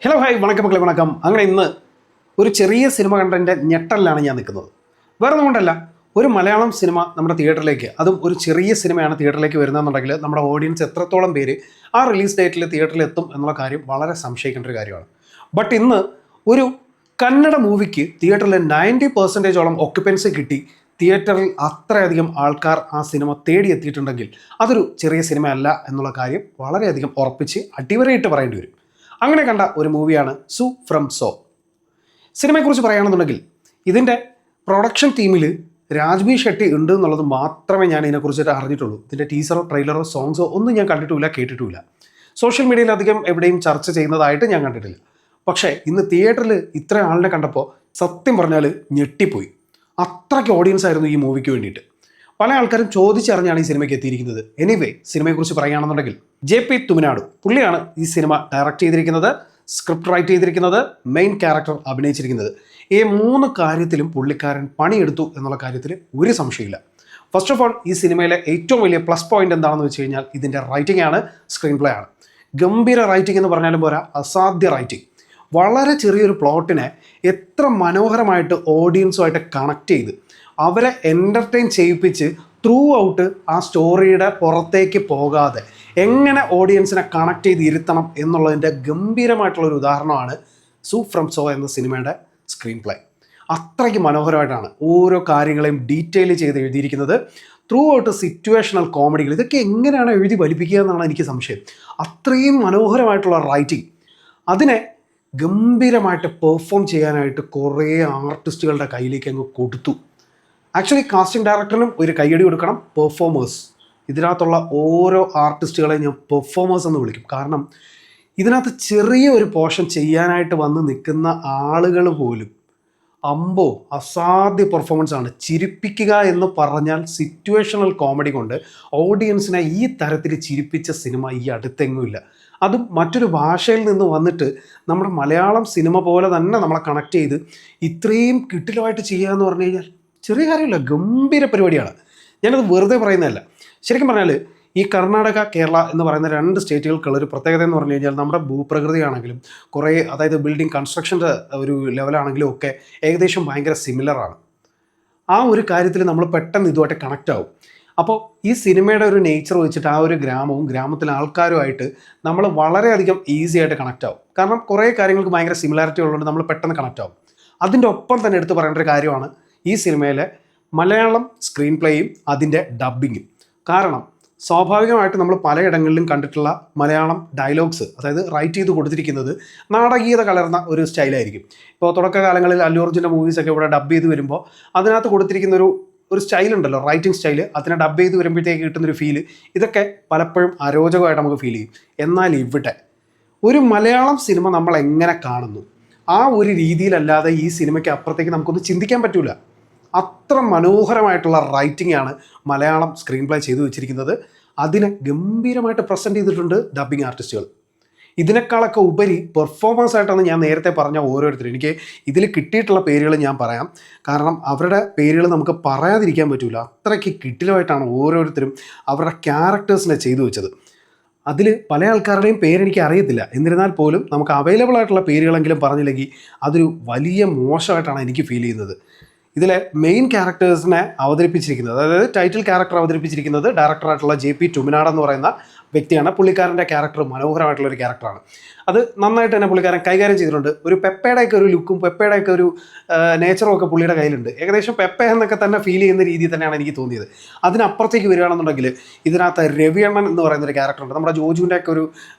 Hello hi വണക്കം മക്കളെ വണക്കം. അങ്ങനെ ഇന്ന് ഒരു ചെറിയ സിനിമ കണ്ടതിൻ്റെ ഞെട്ടലിലാണ് ഞാൻ നിൽക്കുന്നത്. വേറെ ഒന്നും കൊണ്ടല്ല, ഒരു മലയാളം സിനിമ നമ്മുടെ തിയേറ്ററിലേക്ക്, അതും ഒരു ചെറിയ സിനിമയാണ് തിയേറ്ററിലേക്ക് വരുന്നതെന്നുണ്ടെങ്കിൽ നമ്മുടെ ഓഡിയൻസ് എത്രത്തോളം പേര് ആ റിലീസ് ഡേറ്റിൽ തിയേറ്ററിൽ എത്തും എന്നുള്ള കാര്യം വളരെ സംശയിക്കേണ്ട ഒരു കാര്യമാണ്. ബട്ട് ഇന്ന് ഒരു കന്നഡ മൂവിക്ക് തിയേറ്ററിൽ 90% ഒക്യുപ്പൻസി കിട്ടി. തിയേറ്ററിൽ അത്രയധികം ആൾക്കാർ ആ സിനിമ തേടിയെത്തിയിട്ടുണ്ടെങ്കിൽ അതൊരു ചെറിയ സിനിമയല്ല എന്നുള്ള കാര്യം വളരെയധികം ഉറപ്പിച്ച് അടിവരയിട്ട് പറയേണ്ടി വരും. അങ്ങനെ കണ്ട ഒരു മൂവിയാണ് സു ഫ്രം സോ. സിനിമയെക്കുറിച്ച് പറയുകയാണെന്നുണ്ടെങ്കിൽ ഇതിൻ്റെ പ്രൊഡക്ഷൻ ടീമിൽ രാജ്ബി ഷെട്ടി ഉണ്ട് എന്നുള്ളത് മാത്രമേ ഞാൻ ഇതിനെക്കുറിച്ചിട്ട് അറിഞ്ഞിട്ടുള്ളൂ. ഇതിൻ്റെ ടീസറോ ട്രെയിലറോ സോങ്സോ ഒന്നും ഞാൻ കണ്ടിട്ടുമില്ല, കേട്ടിട്ടുമില്ല. സോഷ്യൽ മീഡിയയിൽ അധികം എവിടെയും ചർച്ച ചെയ്യുന്നതായിട്ട് ഞാൻ കണ്ടിട്ടില്ല. പക്ഷേ ഇന്ന് തിയേറ്ററിൽ ഇത്ര ആളിനെ കണ്ടപ്പോൾ സത്യം പറഞ്ഞാൽ ഞെട്ടിപ്പോയി. അത്രയ്ക്ക് ഓഡിയൻസ് ആയിരുന്നു ഈ മൂവിക്ക് വേണ്ടിയിട്ട്. പല ആൾക്കാരും ചോദിച്ചറിഞ്ഞാണ് ഈ സിനിമയ്ക്ക് എത്തിയിരിക്കുന്നത്. എനിവേ, സിനിമയെക്കുറിച്ച് പറയുകയാണെന്നുണ്ടെങ്കിൽ JP തുമിനാടു പുള്ളിയാണ് ഈ സിനിമ ഡയറക്റ്റ് ചെയ്തിരിക്കുന്നത്, സ്ക്രിപ്റ്റ് റൈറ്റ് ചെയ്തിരിക്കുന്നത്, മെയിൻ ക്യാരക്ടർ അഭിനയിച്ചിരിക്കുന്നത്. ഈ 3 കാര്യത്തിലും പുള്ളിക്കാരൻ പണിയെടുത്തു എന്നുള്ള കാര്യത്തിൽ ഒരു സംശയമില്ല. ഫസ്റ്റ് ഓഫ് ഓൾ, ഈ സിനിമയിലെ ഏറ്റവും വലിയ പ്ലസ് പോയിന്റ് എന്താണെന്ന് വെച്ച് കഴിഞ്ഞാൽ ഇതിൻ്റെ റൈറ്റിംഗ് ആണ്, സ്ക്രീൻ പ്ലേ ആണ്. ഗംഭീര റൈറ്റിംഗ് എന്ന് പറഞ്ഞാലും പോരാ, അസാധ്യ റൈറ്റിംഗ്. വളരെ ചെറിയൊരു പ്ലോട്ടിനെ എത്ര മനോഹരമായിട്ട് ഓഡിയൻസുമായിട്ട് കണക്ട് ചെയ്ത് അവരെ എൻ്റർടൈൻ ചെയ്യിപ്പിച്ച് ത്രൂ ഔട്ട് ആ സ്റ്റോറിയുടെ പുറത്തേക്ക് പോകാതെ എങ്ങനെ ഓഡിയൻസിനെ കണക്ട് ചെയ്ത് ഇരുത്തണം എന്നുള്ളതിൻ്റെ ഗംഭീരമായിട്ടുള്ളൊരു ഉദാഹരണമാണ് സു ഫ്രം സോ എന്ന സിനിമയുടെ സ്ക്രീൻ പ്ലേ. അത്രയ്ക്ക് മനോഹരമായിട്ടാണ് ഓരോ കാര്യങ്ങളെയും ഡീറ്റെയിൽ ചെയ്ത് എഴുതിയിരിക്കുന്നത്. ത്രൂ ഔട്ട് സിറ്റുവേഷണൽ കോമഡികൾ, ഇതൊക്കെ എങ്ങനെയാണ് എഴുതി വലിപ്പിക്കുക എന്നാണ് എനിക്ക് സംശയം. അത്രയും മനോഹരമായിട്ടുള്ള റൈറ്റിംഗ്, അതിനെ ഗംഭീരമായിട്ട് പെർഫോം ചെയ്യാനായിട്ട് കുറേ ആർട്ടിസ്റ്റുകളുടെ കയ്യിലേക്ക് അങ്ങ് കൊടുത്തു. ആക്ച്വലി കാസ്റ്റിംഗ് ഡയറക്ടറിനും ഒരു കയ്യടി കൊടുക്കണം. പെർഫോമേഴ്സ്, ഇതിനകത്തുള്ള ഓരോ ആർട്ടിസ്റ്റുകളെയും ഞാൻ പെർഫോമേഴ്സ് എന്ന് വിളിക്കും. കാരണം ഇതിനകത്ത് ചെറിയ ഒരു പോർഷൻ ചെയ്യാനായിട്ട് വന്ന് നിൽക്കുന്ന ആളുകൾ പോലും അമ്പോ അസാധ്യ പെർഫോമൻസ് ആണ്. ചിരിപ്പിക്കുക എന്ന് പറഞ്ഞാൽ സിറ്റുവേഷണൽ കോമഡി കൊണ്ട് ഓഡിയൻസിനെ ഈ തരത്തിൽ ചിരിപ്പിച്ച സിനിമ ഈ അടുത്തെങ്ങുമില്ല. അതും മറ്റൊരു ഭാഷയിൽ നിന്ന് വന്നിട്ട് നമ്മുടെ മലയാളം സിനിമ പോലെ തന്നെ നമ്മളെ കണക്ട് ചെയ്ത് ഇത്രയും കിട്ടിലുമായിട്ട് ചെയ്യുക എന്ന് പറഞ്ഞു കഴിഞ്ഞാൽ ചെറിയ കാര്യമില്ല, ഗംഭീര പരിപാടിയാണ്. ഞാനത് വെറുതെ പറയുന്നതല്ല. ശരിക്കും പറഞ്ഞാൽ ഈ കർണാടക, കേരള എന്ന് പറയുന്ന 2 സ്റ്റേറ്റുകൾക്കുള്ളൊരു പ്രത്യേകത എന്ന് പറഞ്ഞു കഴിഞ്ഞാൽ നമ്മുടെ ഭൂപ്രകൃതിയാണെങ്കിലും കുറേ, അതായത് ബിൽഡിംഗ് കൺസ്ട്രക്ഷൻ്റെ ഒരു ലെവലാണെങ്കിലും ഒക്കെ ഏകദേശം ഭയങ്കര സിമിലറാണ്. ആ ഒരു കാര്യത്തിൽ നമ്മൾ പെട്ടെന്ന് ഇതുമായിട്ട് കണക്റ്റ് ആവും. അപ്പോൾ ഈ സിനിമയുടെ ഒരു നേച്ചർ വെച്ചിട്ട് ആ ഒരു ഗ്രാമവും ഗ്രാമത്തിലെ ആൾക്കാരുമായിട്ട് നമ്മൾ വളരെയധികം ഈസി ആയിട്ട് കണക്റ്റ് ആവും. കാരണം കുറേ കാര്യങ്ങൾക്ക് ഭയങ്കര സിമിലാരിറ്റി ഉള്ളതുകൊണ്ട് നമ്മൾ പെട്ടെന്ന് കണക്റ്റ് ആവും. അതിൻ്റെ ഒപ്പം തന്നെ എടുത്ത് പറയേണ്ട ഒരു കാര്യമാണ് ഈ സിനിമയിലെ മലയാളം സ്ക്രീൻ പ്ലേയും അതിൻ്റെ ഡബ്ബിങ്ങും. കാരണം സ്വാഭാവികമായിട്ട് നമ്മൾ പലയിടങ്ങളിലും കണ്ടിട്ടുള്ള മലയാളം ഡയലോഗ്സ്, അതായത് റൈറ്റ് ചെയ്ത് കൊടുത്തിരിക്കുന്നത് നാടകീയത കലർന്ന ഒരു സ്റ്റൈലായിരിക്കും. ഇപ്പോൾ തുടക്കകാലങ്ങളിൽ അല്ലു അർജുൻ്റെ മൂവീസൊക്കെ ഇവിടെ ഡബ് ചെയ്ത് വരുമ്പോൾ അതിനകത്ത് കൊടുത്തിരിക്കുന്ന ഒരു സ്റ്റൈലുണ്ടല്ലോ, റൈറ്റിംഗ് സ്റ്റൈല്, അതിനെ ഡബ് ചെയ്ത് വരുമ്പോഴത്തേക്ക് കിട്ടുന്നൊരു ഫീല്, ഇതൊക്കെ പലപ്പോഴും അരോചകമായിട്ട് നമുക്ക് ഫീൽ ചെയ്യും. എന്നാൽ ഇവിടെ ഒരു മലയാളം സിനിമ നമ്മൾ എങ്ങനെ കാണുന്നു ആ ഒരു രീതിയിലല്ലാതെ ഈ സിനിമയ്ക്ക് അപ്പുറത്തേക്ക് നമുക്കൊന്ന് ചിന്തിക്കാൻ പറ്റൂല. അത്ര മനോഹരമായിട്ടുള്ള റൈറ്റിംഗ് ആണ് മലയാളം സ്ക്രീൻ പ്ലേ ചെയ്തു വെച്ചിരിക്കുന്നത്. അതിനെ ഗംഭീരമായിട്ട് പ്രസൻറ്റ് ചെയ്തിട്ടുണ്ട് ഡബ്ബിംഗ് ആർട്ടിസ്റ്റുകൾ. ഇതിനേക്കാളൊക്കെ ഉപരി പെർഫോമൻസ് ആയിട്ടാണ് ഞാൻ നേരത്തെ പറഞ്ഞ ഓരോരുത്തരും. എനിക്ക് ഇതിൽ കിട്ടിയിട്ടുള്ള പേരുകൾ ഞാൻ പറയാം, കാരണം അവരുടെ പേരുകൾ നമുക്ക് പറയാതിരിക്കാൻ പറ്റില്ല. അത്രയ്ക്ക് കിട്ടിലുമായിട്ടാണ് ഓരോരുത്തരും അവരുടെ ക്യാരക്ടേഴ്സിനെ ചെയ്തു വെച്ചത്. അതിൽ പല ആൾക്കാരുടെയും പേരെനിക്ക് അറിയത്തില്ല, എന്നിരുന്നാൽ പോലും നമുക്ക് അവൈലബിൾ ആയിട്ടുള്ള പേരുകളെങ്കിലും പറഞ്ഞില്ലെങ്കിൽ അതൊരു വലിയ മോശമായിട്ടാണ് എനിക്ക് ഫീൽ ചെയ്യുന്നത്. ഇതിലെ മെയിൻ ക്യാരക്ടേഴ്സിനെ അവതരിപ്പിച്ചിരിക്കുന്നത്, അതായത് ടൈറ്റിൽ ക്യാരക്ടർ അവതരിപ്പിച്ചിരിക്കുന്നത് ഡയറക്ടറായിട്ടുള്ള JP തുമിനാട് എന്ന് പറയുന്ന വ്യക്തിയാണ്. പുള്ളിക്കാരൻ്റെ ക്യാരക്ടർ മനോഹരമായിട്ടുള്ളൊരു ക്യാരക്ടറാണ്. അത് നന്നായിട്ട് തന്നെ പുള്ളിക്കാരൻ കൈകാര്യം ചെയ്തിട്ടുണ്ട്. ഒരു പെപ്പയുടെയൊക്കെ ഒരു ലുക്കും പെപ്പയുടെയൊക്കെ ഒരു നേച്ചറും ഒക്കെ പുള്ളിയുടെ കയ്യിലുണ്ട്. ഏകദേശം പെപ്പ എന്നൊക്കെ തന്നെ ഫീൽ ചെയ്യുന്ന രീതിയിൽ തന്നെയാണ് എനിക്ക് തോന്നിയത്. അതിനപ്പുറത്തേക്ക് വരികയാണെന്നുണ്ടെങ്കിൽ ഇതിനകത്ത് രവിയണ്ണൻ എന്ന് പറയുന്നൊരു ക്യാരക്ടറുണ്ട്. നമ്മുടെ ജോജുവിൻ്റെ ഒക്കെ ഒരു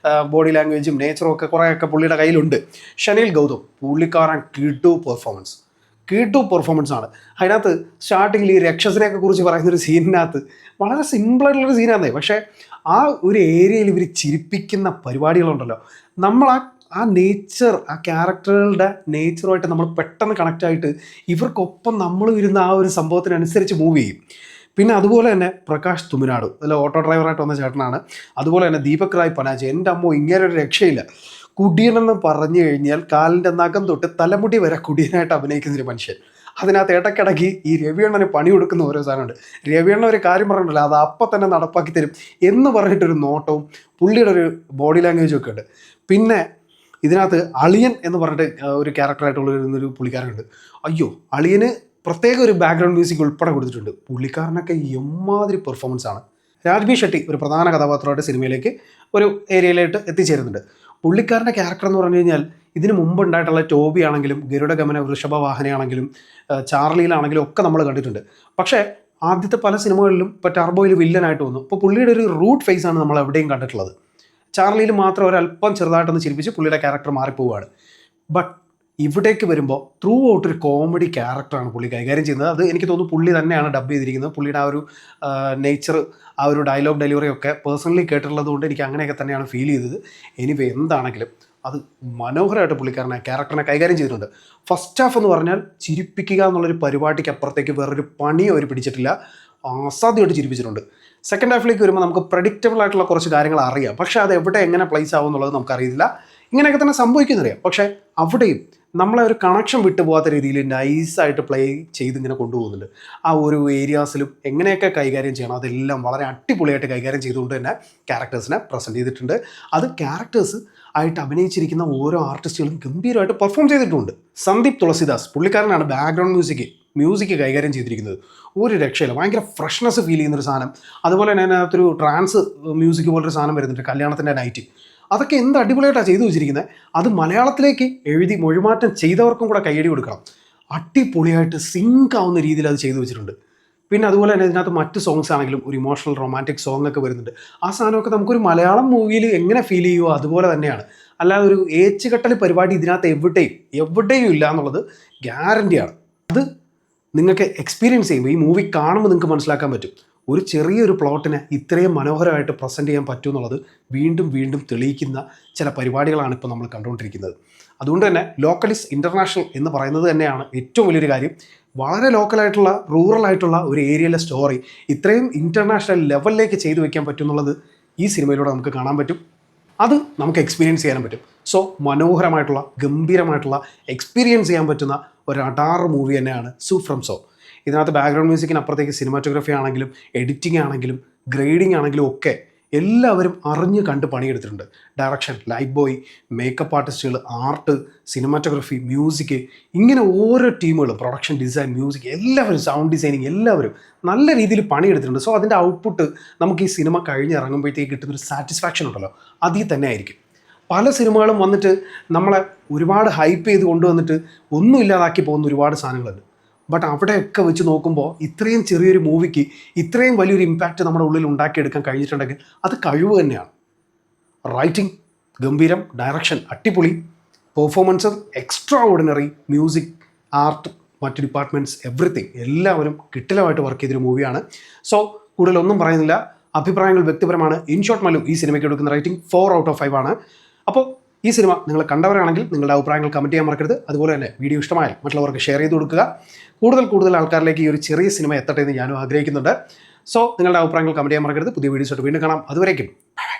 ബോഡി ലാംഗ്വേജും നേച്ചറും ഒക്കെ കുറേയൊക്കെ പുള്ളിയുടെ കയ്യിലുണ്ട്. ഷനീൽ ഗൗതം, പുള്ളിക്കാരൻ കീട്ടു പെർഫോമൻസ് ആണ്. അതിനകത്ത് സ്റ്റാർട്ടിങ്ങിൽ ഈ രക്ഷസിനെയൊക്കെ കുറിച്ച് പറയുന്നൊരു സീനിനകത്ത് വളരെ സിമ്പിളായിട്ടുള്ളൊരു സീനാണ്, പക്ഷേ ആ ഒരു ഏരിയയിൽ ഇവർ ചിരിപ്പിക്കുന്ന പരിപാടികളുണ്ടല്ലോ, നമ്മൾ ആ നേച്ചർ, ആ ക്യാരക്ടറുകളുടെ നേച്ചറുമായിട്ട് നമ്മൾ പെട്ടെന്ന് കണക്റ്റ് ആയിട്ട് ഇവർക്കൊപ്പം നമ്മൾ വരുന്ന ആ ഒരു സംഭവത്തിനനുസരിച്ച് മൂവ് ചെയ്യും. പിന്നെ അതുപോലെ തന്നെ പ്രകാശ് തുമിനാടു, അതിൽ ഓട്ടോ ഡ്രൈവറായിട്ട് വന്ന ചേട്ടനാണ്. അതുപോലെ തന്നെ ദീപക് റായ് പനാജ്, എൻ്റെ അമ്മോ ഇങ്ങനെ ഒരു രക്ഷയില്ല. കുടിയനെന്ന് പറഞ്ഞു കഴിഞ്ഞാൽ കാലിൻ്റെ നഖം തൊട്ട് തലമുടി വരെ കുടിയനായിട്ട് അഭിനയിക്കുന്നൊരു മനുഷ്യൻ. അതിനകത്ത് ഇടയ്ക്കിടയ്ക്ക് ഈ രവിയണ്ണന് പണി കൊടുക്കുന്ന ഓരോ സാധനമുണ്ട്. രവിയണ്ണ ഒരു കാര്യം പറഞ്ഞിട്ടില്ല, അത് അപ്പം തന്നെ നടപ്പാക്കി തരും എന്ന് പറഞ്ഞിട്ടൊരു നോട്ടവും പുള്ളിയുടെ ഒരു ബോഡി ലാംഗ്വേജും ഒക്കെ ഉണ്ട്. പിന്നെ ഇതിനകത്ത് അളിയൻ എന്ന് പറഞ്ഞിട്ട് ഒരു ക്യാരക്ടറായിട്ടുള്ള ഒരു പുള്ളിക്കാരനുണ്ട്. അയ്യോ, അളിയന് പ്രത്യേക ഒരു ബാക്ക്ഗ്രൗണ്ട് മ്യൂസിക് ഉൾപ്പെടെ കൊടുത്തിട്ടുണ്ട്. പുള്ളിക്കാരനൊക്കെ എമ്മാതിരി പെർഫോമൻസ് ആണ്. രാജ്ബി ഷെട്ടി ഒരു പ്രധാന കഥാപാത്രമായിട്ട് സിനിമയിലേക്ക് ഒരു ഏരിയയിലായിട്ട് എത്തിച്ചേരുന്നുണ്ട്. പുള്ളിക്കാരൻ്റെ ക്യാരക്ടർ എന്ന് പറഞ്ഞു കഴിഞ്ഞാൽ ഇതിന് മുമ്പ് ഉണ്ടായിട്ടുള്ള ടോബി ആണെങ്കിലും ഗരുഡഗമന വൃഷഭവാഹനയാണെങ്കിലും ചാർലിയിലാണെങ്കിലും ഒക്കെ നമ്മൾ കണ്ടിട്ടുണ്ട്. പക്ഷേ ആദ്യത്തെ പല സിനിമകളിലും ഇപ്പോൾ ടർബോയിൽ വില്ലനായിട്ട് വന്നു. ഇപ്പോൾ പുള്ളിയുടെ ഒരു റൂട്ട് ഫേസ് ആണ് നമ്മൾ എവിടെയും കണ്ടിട്ടുള്ളത്. ചാർലിയിൽ മാത്രം ഒരല്പം ചെറുതായിട്ടൊന്ന് ചിരിപ്പിച്ച് പുള്ളിയുടെ ക്യാരക്ടർ മാറിപ്പോവുകയാണ്. ബട്ട് ഇവിടേക്ക് വരുമ്പോൾ ത്രൂ ഔട്ട് ഒരു കോമഡി ക്യാരക്ടറാണ് പുള്ളി കൈകാര്യം ചെയ്യുന്നത്. അത് എനിക്ക് തോന്നുന്നു പുള്ളി തന്നെയാണ് ഡബ് ചെയ്തിരിക്കുന്നത്. പുള്ളിയുടെ ആ ഒരു നേച്ചർ, ആ ഒരു ഡയലോഗ് ഡെലിവറി ഒക്കെ പേഴ്സണലി കേട്ടിട്ടുള്ളത് കൊണ്ട് എനിക്ക് അങ്ങനെയൊക്കെ തന്നെയാണ് ഫീൽ ചെയ്തത്. എനിവേ എന്താണെങ്കിലും അത് മനോഹരമായിട്ട് പുള്ളിക്കാരനെ ക്യാരക്ടറിനെ കൈകാര്യം ചെയ്തിട്ടുണ്ട്. ഫസ്റ്റ് ഹാഫ് എന്ന് പറഞ്ഞാൽ ചിരിപ്പിക്കുക എന്നുള്ളൊരു പരിപാടിക്ക് അപ്പുറത്തേക്ക് വേറൊരു പണിയും അവർ പിടിച്ചിട്ടില്ല. അസാധ്യമായിട്ട് ചിരിപ്പിച്ചിട്ടുണ്ട്. സെക്കൻഡ് ഹാഫിലേക്ക് വരുമ്പോൾ നമുക്ക് പ്രഡിക്റ്റബിൾ ആയിട്ടുള്ള കുറച്ച് കാര്യങ്ങൾ അറിയാം. പക്ഷേ അത് എവിടെ എങ്ങനെ പ്ലേസ് ആവും എന്നുള്ളത് നമുക്കറിയില്ല. ഇങ്ങനെയൊക്കെ തന്നെ സംഭവിക്കുന്നറിയാം. പക്ഷേ അവിടെയും നമ്മളെ ഒരു കണക്ഷൻ വിട്ടുപോകാത്ത രീതിയിൽ നൈസായിട്ട് പ്ലേ ചെയ്ത് ഇങ്ങനെ കൊണ്ടുപോകുന്നുണ്ട്. ആ ഒരു ഏരിയാസിലും എങ്ങനെയൊക്കെ കൈകാര്യം ചെയ്യണം അതെല്ലാം വളരെ അടിപൊളിയായിട്ട് കൈകാര്യം ചെയ്തുകൊണ്ട് തന്നെ ക്യാരക്ടേഴ്സിനെ പ്രസൻറ്റ് ചെയ്തിട്ടുണ്ട്. അത് ക്യാരക്ടേഴ്സ് ആയിട്ട് അഭിനയിച്ചിരിക്കുന്ന ഓരോ ആർട്ടിസ്റ്റുകളും ഗംഭീരമായിട്ട് പെർഫോം ചെയ്തിട്ടുണ്ട്. സന്ദീപ് തുളസിദാസ് പുള്ളിക്കാരനാണ് ബാക്ക്ഗ്രൗണ്ട് മ്യൂസിക് കൈകാര്യം ചെയ്തിരിക്കുന്നത്. ഒരു രക്ഷയില്ല, ഭയങ്കര ഫ്രഷ്നെസ് ഫീൽ ചെയ്യുന്നൊരു സാധനം. അതുപോലെ തന്നെ അതിനകത്തൊരു ട്രാൻസ് മ്യൂസിക് പോലൊരു സാധനം വരുന്നുണ്ട്, കല്യാണത്തിൻ്റെ നൈറ്റ്. അതൊക്കെ എന്ത് അടിപൊളിയായിട്ടാണ് ചെയ്തു വെച്ചിരിക്കുന്നത്. അത് മലയാളത്തിലേക്ക് എഴുതി മൊഴിമാറ്റം ചെയ്തവർക്കും കൂടെ കയ്യടി കൊടുക്കണം. അടിപൊളിയായിട്ട് സിങ്ക് ആവുന്ന രീതിയിൽ അത് ചെയ്തു വെച്ചിട്ടുണ്ട്. പിന്നെ അതുപോലെ തന്നെ ഇതിനകത്ത് മറ്റ് സോങ്സ് ആണെങ്കിലും ഒരു ഇമോഷണൽ റൊമാൻറ്റിക് സോങ് ഒക്കെ വരുന്നുണ്ട്. ആ സാധനമൊക്കെ നമുക്കൊരു മലയാളം മൂവിയിൽ എങ്ങനെ ഫീൽ ചെയ്യുമോ അതുപോലെ തന്നെയാണ്. അല്ലാതെ ഒരു ഏച്ചുകെട്ടൽ പരിപാടി ഇതിനകത്ത് എവിടെയും ഇല്ല എന്നുള്ളത് ഗ്യാരണ്ടിയാണ്. അത് നിങ്ങൾക്ക് എക്സ്പീരിയൻസ് ചെയ്യുമ്പോൾ ഈ മൂവി കാണുമ്പോൾ നിങ്ങൾക്ക് മനസ്സിലാക്കാൻ പറ്റും. ഒരു ചെറിയൊരു പ്ലോട്ടിനെ ഇത്രയും മനോഹരമായിട്ട് പ്രസൻറ്റ് ചെയ്യാൻ പറ്റും എന്നുള്ളത് വീണ്ടും വീണ്ടും തെളിയിക്കുന്ന ചില പരിപാടികളാണ് ഇപ്പോൾ നമ്മൾ കണ്ടുകൊണ്ടിരിക്കുന്നത്. അതുകൊണ്ട് തന്നെ ലോക്കലിസ് ഇൻ്റർനാഷണൽ എന്ന് പറയുന്നത് തന്നെയാണ് ഏറ്റവും വലിയൊരു കാര്യം. വളരെ ലോക്കലായിട്ടുള്ള റൂറലായിട്ടുള്ള ഒരു ഏരിയയിലെ സ്റ്റോറി ഇത്രയും ഇൻ്റർനാഷണൽ ലെവലിലേക്ക് ചെയ്തു വയ്ക്കാൻ പറ്റും എന്നുള്ളത് ഈ സിനിമയിലൂടെ നമുക്ക് കാണാൻ പറ്റും. അത് നമുക്ക് എക്സ്പീരിയൻസ് ചെയ്യാനും പറ്റും. സോ മനോഹരമായിട്ടുള്ള ഗംഭീരമായിട്ടുള്ള എക്സ്പീരിയൻസ് ചെയ്യാൻ പറ്റുന്ന ഒരു അടാറ് മൂവി തന്നെയാണ് സൂ ഫ്രം സോ. ഇതിനകത്ത് ബാക്ക്ഗ്രൗണ്ട് മ്യൂസിക്കിന് അപ്പുറത്തേക്ക് സിനിമാറ്റോഗ്രഫി ആണെങ്കിലും എഡിറ്റിംഗ് ആണെങ്കിലും ഗ്രേഡിംഗ് ആണെങ്കിലും ഒക്കെ എല്ലാവരും അറിഞ്ഞ് കണ്ട് പണിയെടുത്തിട്ടുണ്ട്. ഡയറക്ഷൻ, ലൈറ്റ് ബോയ്, മേക്കപ്പ് ആർട്ടിസ്റ്റുകൾ, ആർട്ട്, സിനിമാറ്റോഗ്രഫി, മ്യൂസിക്, ഇങ്ങനെ ഓരോ ടീമുകളും, പ്രൊഡക്ഷൻ ഡിസൈൻ, മ്യൂസിക്, എല്ലാവരും, സൗണ്ട് ഡിസൈനിങ്, എല്ലാവരും നല്ല രീതിയിൽ പണിയെടുത്തിട്ടുണ്ട്. സോ അതിൻ്റെ ഔട്ട്പുട്ട് നമുക്ക് ഈ സിനിമ കഴിഞ്ഞിറങ്ങുമ്പോഴത്തേക്ക് കിട്ടുന്നൊരു സാറ്റിസ്ഫാക്ഷൻ ഉണ്ടല്ലോ, അതിൽ തന്നെ ആയിരിക്കും. പല സിനിമകളും വന്നിട്ട് നമ്മളെ ഒരുപാട് ഹൈപ്പ് ചെയ്ത് കൊണ്ടുവന്നിട്ട് ഒന്നും ഇല്ലാതാക്കി പോകുന്ന ഒരുപാട് സാധനങ്ങളുണ്ട്. ബട്ട് അവിടെയൊക്കെ വെച്ച് നോക്കുമ്പോൾ ഇത്രയും ചെറിയൊരു മൂവിക്ക് ഇത്രയും വലിയൊരു ഇമ്പാക്റ്റ് നമ്മുടെ ഉള്ളിൽ ഉണ്ടാക്കിയെടുക്കാൻ കഴിഞ്ഞിട്ടുണ്ടെങ്കിൽ അത് കഴിവ് തന്നെയാണ്. റൈറ്റിംഗ് ഗംഭീരം, ഡയറക്ഷൻ അടിപൊളി, performance extra ordinary, music, art, മറ്റ് ഡിപ്പാർട്ട്മെൻറ്റ്സ്, എവറിത്തിങ് എല്ലാവരും കിട്ടിലമായിട്ട് വർക്ക് ചെയ്തൊരു മൂവിയാണ്. സോ കൂടുതലൊന്നും പറയുന്നില്ല, അഭിപ്രായങ്ങൾ വ്യക്തിപരമാണ്. ഇൻ ഷോർട്ട് മല്ലു ഈ സിനിമയ്ക്ക് എടുക്കുന്ന റേറ്റിംഗ് 4/5 ആണ്. അപ്പോൾ ഈ സിനിമ നിങ്ങൾ കണ്ടവരാണെങ്കിൽ നിങ്ങളുടെ അഭിപ്രായങ്ങൾ കമൻറ്റ് ചെയ്യാൻ മറക്കരുത്. അതുപോലെ തന്നെ വീഡിയോ ഇഷ്ടമായാൽ മറ്റുള്ളവർക്ക് ഷെയർ ചെയ്ത് കൊടുക്കുക. കൂടുതൽ ആൾക്കാരിലേക്ക് ഈ ഒരു ചെറിയ സിനിമ എത്തട്ടെ എന്ന് ഞാനും ആഗ്രഹിക്കുന്നുണ്ട്. സോ നിങ്ങളുടെ അഭിപ്രായങ്ങൾ കമൻറ്റ് ചെയ്യാൻ മറക്കരുത്. പുതിയ വീഡിയോസായിട്ട് വീണ്ടും കാണാം. അതുവരേക്കും ബൈ.